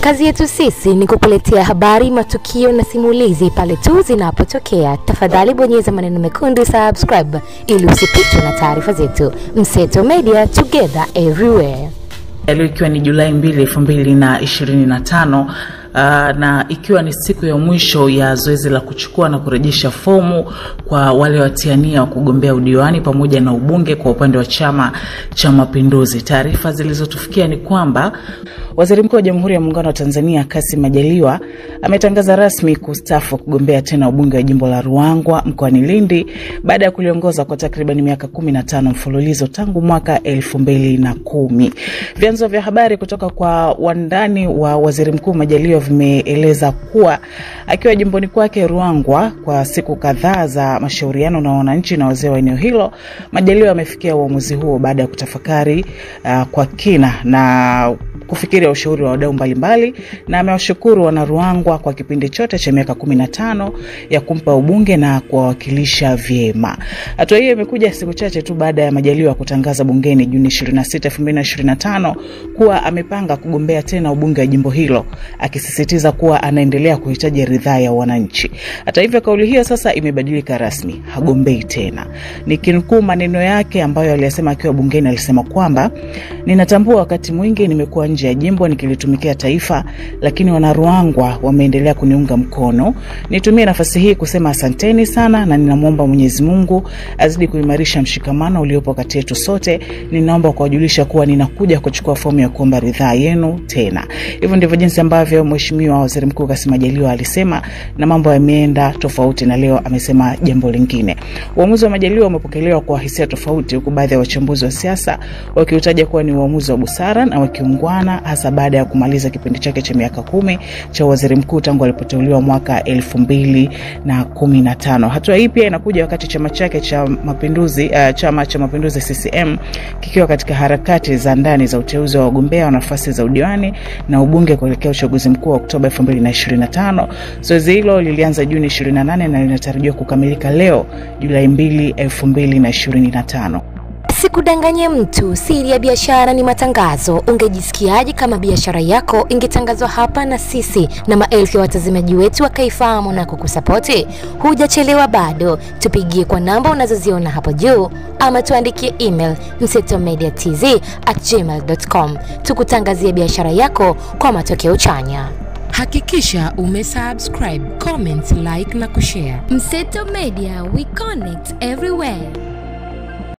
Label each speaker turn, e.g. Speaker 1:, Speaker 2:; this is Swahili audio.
Speaker 1: Kazi yetu sisi ni kukuletea habari, matukio na simulizi pale tu zinapotokea. Tafadhali bonyeza maneno mekundu subscribe ili usipitwe na taarifa zetu. Mseto Media, together everywhere.
Speaker 2: Leo ikiwa ni Julai 2, 2025 na ikiwa ni siku ya mwisho ya zoezi la kuchukua na kurejesha fomu kwa wale watiania wa kugombea udiwani pamoja na ubunge kwa upande wa Chama cha Mapinduzi. Taarifa zilizotufikia ni kwamba Waziri Mkuu wa Jamhuri ya Muungano wa Tanzania Kassim Majaliwa ametangaza rasmi kustaafu kugombea tena ubunge wa jimbo la Ruangwa mkoani Lindi baada ya kuliongoza kwa takriban miaka 15 mfululizo tangu mwaka 2010. Vyanzo vya habari kutoka kwa wandani wa Waziri Mkuu Majaliwa vimeeleza kuwa akiwa jimboni kwake Ruangwa kwa siku kadhaa za mashauriano na wananchi na wazee wa eneo hilo, Majaliwa amefikia uamuzi huo baada ya kutafakari kwa kina na kufikiria ushauri wa wadau mbalimbali, na amewashukuru wana Ruangwa kwa kipindi chote cha miaka 15 ya kumpa ubunge na kuwawakilisha vyema. Hatua hiyo imekuja siku chache tu baada ya Majaliwa kutangaza bungeni Juni 26, 2025 kuwa amepanga kugombea tena ubunge wa jimbo hilo, akisisitiza kuwa anaendelea kuhitaji ridhaa ya wananchi. Hata hivyo, kauli hiyo sasa imebadilika rasmi, hagombei tena. Nikinukuu maneno yake ambayo aliyasema akiwa bungeni, alisema kwamba ninatambua wakati mwingi nimekuwa nje ya jimbo nikilitumikia taifa, lakini wana Ruangwa wameendelea kuniunga mkono. Nitumie nafasi hii kusema asanteni sana, na ninamuomba Mwenyezi Mungu azidi kuimarisha mshikamano uliopo kati yetu sote. Ninaomba kuwajulisha kuwa ninakuja kuchukua fomu ya kuomba ridhaa yenu tena. Hivyo ndivyo jinsi ambavyo Mheshimiwa Waziri Mkuu Kassim Majaliwa alisema, na mambo yameenda tofauti, na leo amesema jambo lingine. Uamuzi wa Majaliwa umepokelewa kwa hisia tofauti, huku baadhi ya wachambuzi wa siasa wakiutaja kuwa ni uamuzi wa busara na wakiungwana, hasa baada ya kumaliza kipindi chake cha miaka 10 cha waziri mkuu tangu alipoteuliwa mwaka 2015. Hatua hii pia inakuja wakati chama chake cha Mapinduzi, Chama cha Mapinduzi CCM, kikiwa katika harakati za ndani za uteuzi wa wagombea wa nafasi za udiwani na ubunge kuelekea uchaguzi mkuu wa Oktoba 2025. Zoezi hilo lilianza Juni 28 na linatarajiwa kukamilika leo Julai 2, 2025.
Speaker 1: Sikudanganye mtu, siri ya biashara ni matangazo. Ungejisikiaje kama biashara yako ingetangazwa hapa na sisi na maelfu ya watazamaji wetu wakaifahamu na kukusapoti? Hujachelewa bado, tupigie kwa namba unazoziona hapo juu ama tuandikie email msetomediatz@gmail.com tukutangazie biashara yako kwa matokeo chanya. Hakikisha umesubscribe, comment, like na kushare. Mseto Media, we connect everywhere.